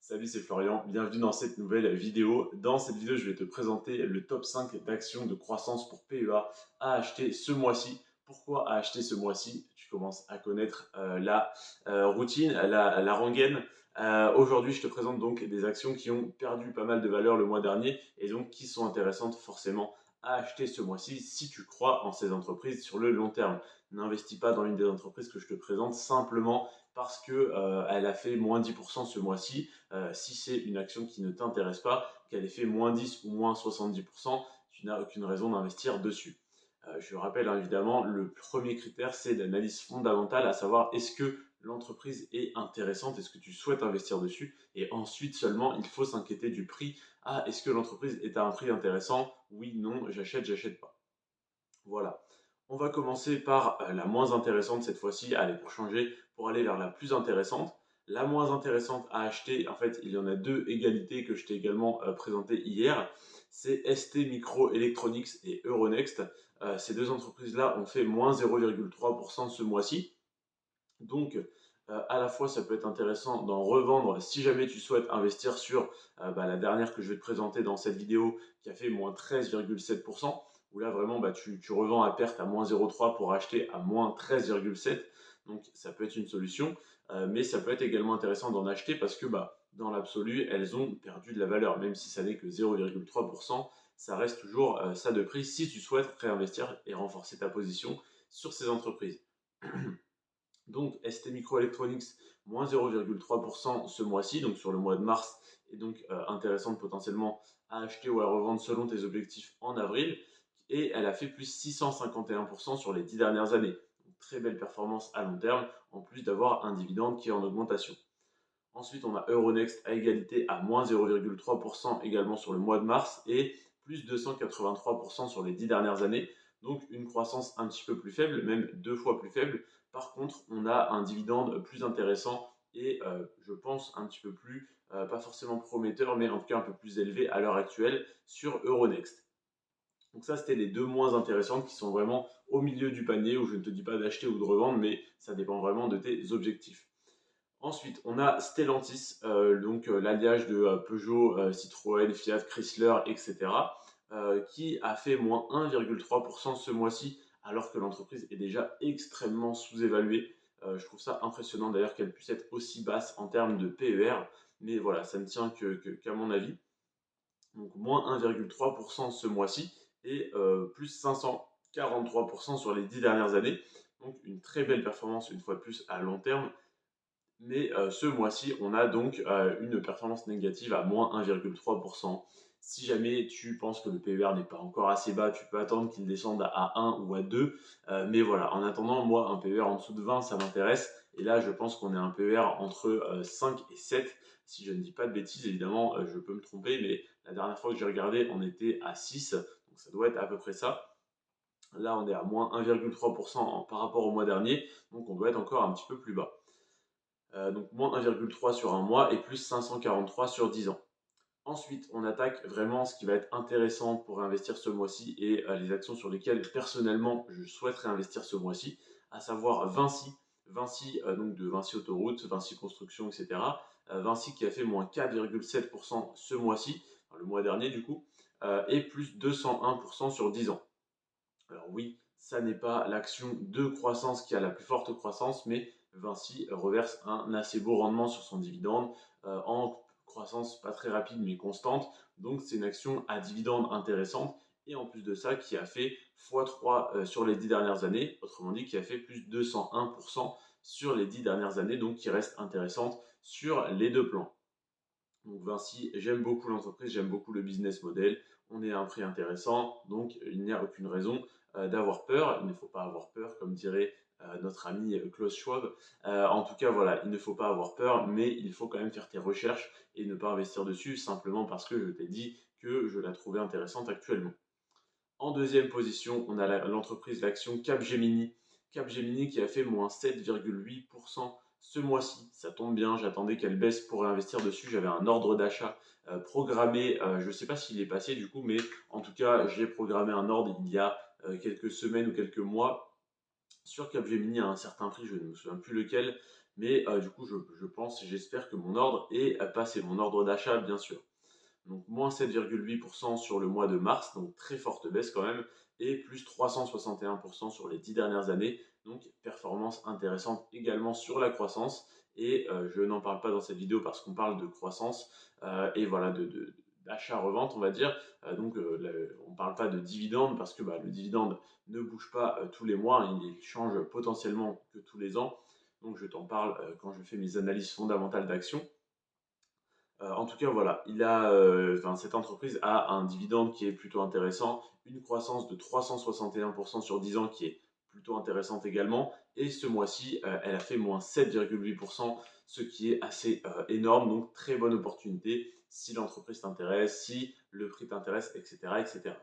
Salut, c'est Florian, bienvenue dans cette nouvelle vidéo. Dans cette vidéo, je vais te présenter le top 5 d'actions de croissance pour PEA à acheter ce mois-ci. Pourquoi à acheter ce mois-ci? Tu commences à connaître la routine, la rengaine. Aujourd'hui, je te présente donc des actions qui ont perdu pas mal de valeur le mois dernier et donc qui sont intéressantes forcément à acheter ce mois-ci si tu crois en ces entreprises sur le long terme. N'investis pas dans une des entreprises que je te présente simplement parce qu'elle a fait moins 10% ce mois-ci. Si c'est une action qui ne t'intéresse pas, qu'elle ait fait moins 10 ou moins 70%, tu n'as aucune raison d'investir dessus. Je rappelle évidemment, le premier critère, c'est l'analyse fondamentale, à savoir est-ce que l'entreprise est intéressante, est-ce que tu souhaites investir dessus, et ensuite seulement il faut s'inquiéter du prix. Ah, est-ce que l'entreprise est à un prix intéressant? Oui, non, j'achète, j'achète pas. Voilà. On va commencer par la moins intéressante cette fois-ci. Allez, pour changer, pour aller vers la plus intéressante. La moins intéressante à acheter, en fait, il y en a deux égalités que je t'ai également présentées hier. C'est ST Microelectronics et Euronext. Ces deux entreprises-là ont fait moins 0,3% ce mois-ci. Donc, à la fois, ça peut être intéressant d'en revendre si jamais tu souhaites investir sur la dernière que je vais te présenter dans cette vidéo qui a fait moins 13,7%, où là vraiment tu revends à perte à moins 0,3 pour acheter à moins 13,7. Donc, ça peut être une solution, mais ça peut être également intéressant d'en acheter parce que dans l'absolu, elles ont perdu de la valeur, même si ça n'est que 0,3%, ça reste toujours ça de prix si tu souhaites réinvestir et renforcer ta position sur ces entreprises. Donc ST Microelectronics, moins 0,3% ce mois-ci, donc sur le mois de mars, et donc intéressante potentiellement à acheter ou à revendre selon tes objectifs en avril. Et elle a fait plus 651% sur les 10 dernières années. Donc, très belle performance à long terme, en plus d'avoir un dividende qui est en augmentation. Ensuite, on a Euronext à égalité à moins 0,3% également sur le mois de mars et plus 283% sur les 10 dernières années. Donc une croissance un petit peu plus faible, même deux fois plus faible. Par contre, on a un dividende plus intéressant et je pense un petit peu plus, pas forcément prometteur, mais en tout cas un peu plus élevé à l'heure actuelle sur Euronext. Donc ça, c'était les deux moins intéressantes qui sont vraiment au milieu du panier où je ne te dis pas d'acheter ou de revendre, mais ça dépend vraiment de tes objectifs. Ensuite, on a Stellantis, l'alliage de Peugeot, Citroën, Fiat, Chrysler, etc., qui a fait moins 1,3% ce mois-ci, alors que l'entreprise est déjà extrêmement sous-évaluée. Je trouve ça impressionnant d'ailleurs qu'elle puisse être aussi basse en termes de PER, mais voilà, ça ne tient qu'à mon avis. Donc moins 1,3% ce mois-ci et plus 543% sur les 10 dernières années. Donc une très belle performance une fois de plus à long terme, mais ce mois-ci, on a donc une performance négative à moins 1,3%. Si jamais tu penses que le PER n'est pas encore assez bas, tu peux attendre qu'il descende à 1 ou à 2. Mais voilà, en attendant, moi, un PER en dessous de 20, ça m'intéresse. Et là, je pense qu'on est un PER entre 5 et 7. Si je ne dis pas de bêtises, évidemment, je peux me tromper, mais la dernière fois que j'ai regardé, on était à 6. Donc ça doit être à peu près ça. Là, on est à moins 1,3% par rapport au mois dernier. Donc on doit être encore un petit peu plus bas. Donc moins 1,3 sur un mois et plus 543 sur 10 ans. Ensuite, on attaque vraiment ce qui va être intéressant pour investir ce mois-ci et les actions sur lesquelles personnellement je souhaiterais investir ce mois-ci, à savoir Vinci. Vinci, donc de Vinci Autoroute, Vinci Construction, etc. Vinci qui a fait moins 4,7% ce mois-ci, enfin, le mois dernier du coup, et plus 201% sur 10 ans. Alors oui, ça n'est pas l'action de croissance qui a la plus forte croissance, mais Vinci reverse un assez beau rendement sur son dividende en croissance pas très rapide mais constante. Donc c'est une action à dividende intéressante et en plus de ça qui a fait x3 sur les 10 dernières années, autrement dit qui a fait plus de 201% sur les 10 dernières années, donc qui reste intéressante sur les deux plans. Donc Vinci, j'aime beaucoup l'entreprise, j'aime beaucoup le business model, on est à un prix intéressant, donc il n'y a aucune raison d'avoir peur. Il ne faut pas avoir peur, comme dirait notre ami Klaus Schwab. En tout cas, voilà, il ne faut pas avoir peur, mais il faut quand même faire tes recherches et ne pas investir dessus simplement parce que je t'ai dit que je la trouvais intéressante actuellement. En deuxième position, on a l'entreprise, l'action Capgemini. Capgemini qui a fait moins 7,8% ce mois-ci. Ça tombe bien, j'attendais qu'elle baisse pour réinvestir dessus. J'avais un ordre d'achat programmé. Je ne sais pas s'il est passé du coup, mais en tout cas, j'ai programmé un ordre il y a quelques semaines ou quelques mois sur Capgemini à un certain prix, je ne me souviens plus lequel, Mais du coup, je pense et j'espère que mon ordre est passé, mon ordre d'achat bien sûr. Donc moins 7,8% sur le mois de mars, donc très forte baisse quand même, et plus 361% sur les 10 dernières années, donc performance intéressante également sur la croissance. Et je n'en parle pas dans cette vidéo parce qu'on parle de croissance et voilà d'achat-revente, on va dire. On ne parle pas de dividende parce que le dividende ne bouge pas tous les mois, hein, il change potentiellement que tous les ans. Donc je t'en parle quand je fais mes analyses fondamentales d'action. En tout cas, voilà, cette entreprise a un dividende qui est plutôt intéressant, une croissance de 361% sur 10 ans qui est plutôt intéressante également. Et ce mois-ci, elle a fait moins 7,8%, ce qui est assez énorme. Donc, très bonne opportunité si l'entreprise t'intéresse, si le prix t'intéresse, etc., etc.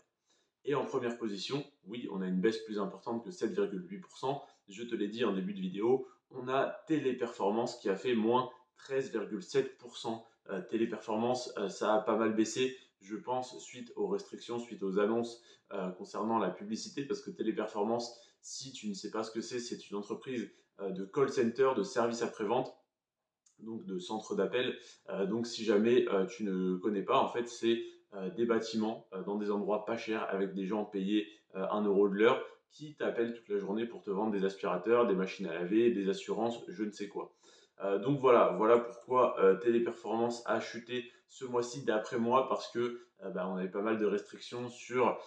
Et en première position, oui, on a une baisse plus importante que 7,8%. Je te l'ai dit en début de vidéo, on a Téléperformance qui a fait moins 13,7%. Téléperformance, ça a pas mal baissé, je pense, suite aux restrictions, suite aux annonces concernant la publicité, parce que Téléperformance, si tu ne sais pas ce que c'est une entreprise de call center, de service après-vente, donc de centre d'appel. Donc si jamais tu ne connais pas, en fait, c'est des bâtiments dans des endroits pas chers avec des gens payés 1 euro de l'heure qui t'appellent toute la journée pour te vendre des aspirateurs, des machines à laver, des assurances, je ne sais quoi. Donc voilà pourquoi Téléperformance a chuté ce mois-ci d'après moi parce que on avait pas mal de restrictions sur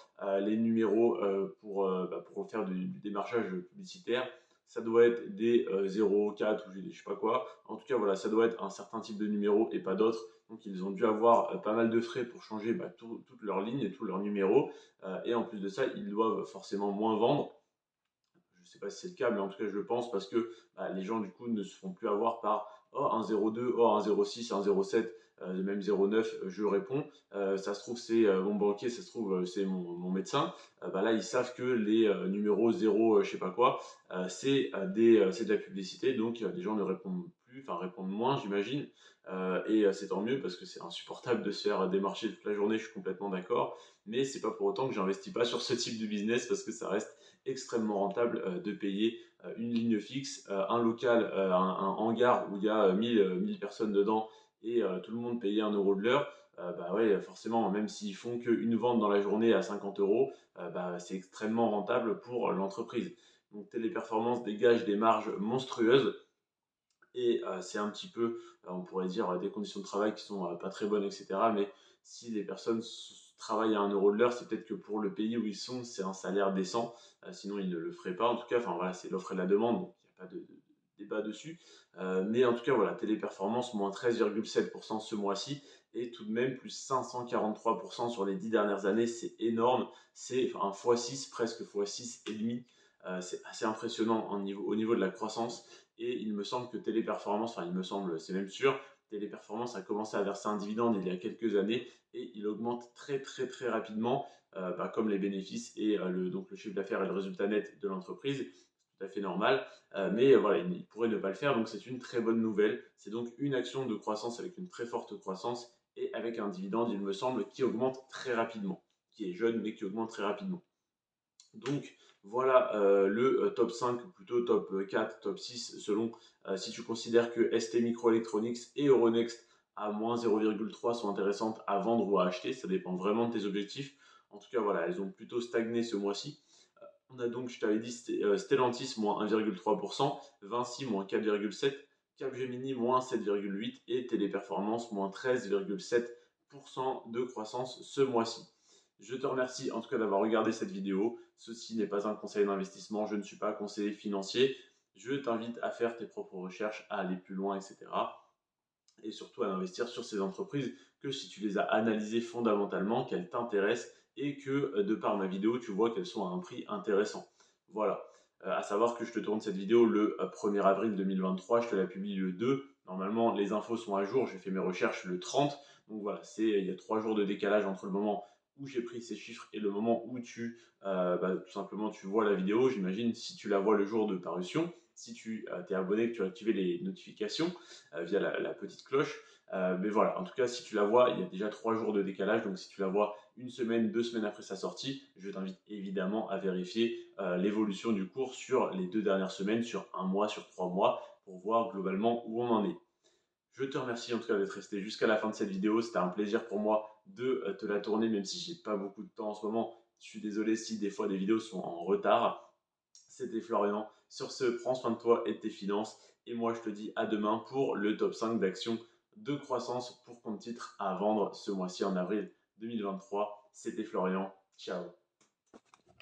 les numéros pour faire du démarchage publicitaire. Ça doit être des 04 ou je sais pas quoi. En tout cas, voilà, ça doit être un certain type de numéro et pas d'autres. Donc, ils ont dû avoir pas mal de frais pour changer toutes leurs lignes et tous leurs numéros. Et en plus de ça, ils doivent forcément moins vendre. Je ne sais pas si c'est le cas, mais en tout cas, je le pense parce que les gens, du coup, ne se font plus avoir par un 02, un 06, un 07, même 09, je réponds. Ça se trouve, c'est mon banquier, ça se trouve, c'est mon médecin. Là, ils savent que les numéros 0, je sais pas quoi, c'est de la publicité, donc les gens ne répondent plus, enfin répondent moins, j'imagine. C'est tant mieux parce que c'est insupportable de se faire démarcher toute la journée, je suis complètement d'accord. Mais c'est pas pour autant que j'investis pas sur ce type de business parce que ça reste extrêmement rentable de payer une ligne fixe, un local, un hangar où il y a 1000 personnes dedans et tout le monde payait 1 euro de l'heure. Ouais, forcément, même s'ils font qu'une vente dans la journée à 50 euros, c'est extrêmement rentable pour l'entreprise. Donc Téléperformance dégage des marges monstrueuses et c'est un petit peu, on pourrait dire, des conditions de travail qui sont pas très bonnes, etc. Mais si les personnes travaillent à 1 euro de l'heure, c'est peut-être que pour le pays où ils sont, c'est un salaire décent. Sinon, ils ne le feraient pas. En tout cas, enfin voilà, c'est l'offre et la demande, donc il n'y a pas de débat dessus. Mais en tout cas, voilà, Téléperformance, moins 13,7% ce mois-ci, et tout de même plus 543% sur les 10 dernières années, c'est énorme. C'est un x6, presque x6 et demi. C'est assez impressionnant au niveau de la croissance. Et il me semble que Téléperformance, enfin il me semble, c'est même sûr, Téléperformance a commencé à verser un dividende il y a quelques années et il augmente très très très rapidement, comme les bénéfices et donc le chiffre d'affaires et le résultat net de l'entreprise. C'est tout à fait normal, mais voilà, il pourrait ne pas le faire, donc c'est une très bonne nouvelle. C'est donc une action de croissance avec une très forte croissance et avec un dividende, il me semble, qui augmente très rapidement, qui est jeune mais qui augmente très rapidement. Donc voilà le top 5 ou plutôt top 4, top 6 selon si tu considères que ST Microelectronics et Euronext à moins 0,3 sont intéressantes à vendre ou à acheter. Ça dépend vraiment de tes objectifs. En tout cas, voilà, elles ont plutôt stagné ce mois-ci. On a donc, je t'avais dit, Stellantis moins 1,3%, Vinci moins 4,7%, Capgemini moins 7,8% et Téléperformance moins 13,7% de croissance ce mois-ci. Je te remercie en tout cas d'avoir regardé cette vidéo. Ceci n'est pas un conseil d'investissement, je ne suis pas conseiller financier. Je t'invite à faire tes propres recherches, à aller plus loin, etc. Et surtout à investir sur ces entreprises que si tu les as analysées fondamentalement, qu'elles t'intéressent et que de par ma vidéo, tu vois qu'elles sont à un prix intéressant. Voilà. À savoir que je te tourne cette vidéo le 1er avril 2023, je te la publie le 2. Normalement, les infos sont à jour, j'ai fait mes recherches le 30. Donc voilà, il y a 3 jours de décalage entre le moment où j'ai pris ces chiffres et le moment où tout simplement tu vois la vidéo. J'imagine si tu la vois le jour de parution, si tu t'es abonné, que tu as activé les notifications via la petite cloche. Mais voilà, en tout cas, si tu la vois, il y a déjà 3 jours de décalage. Donc si tu la vois une semaine, 2 semaines après sa sortie, je t'invite évidemment à vérifier l'évolution du cours sur les 2 dernières semaines, sur un mois, sur 3 mois. pour voir globalement où on en est. Je te remercie en tout cas d'être resté jusqu'à la fin de cette vidéo. C'était un plaisir pour moi de te la tourner, même si j'ai pas beaucoup de temps en ce moment. Je suis désolé si des fois des vidéos sont en retard. C'était Florian. Sur ce, prends soin de toi et de tes finances. Et moi, je te dis à demain pour le top 5 d'actions de croissance pour compte titre à vendre ce mois-ci en avril 2023. C'était Florian. Ciao.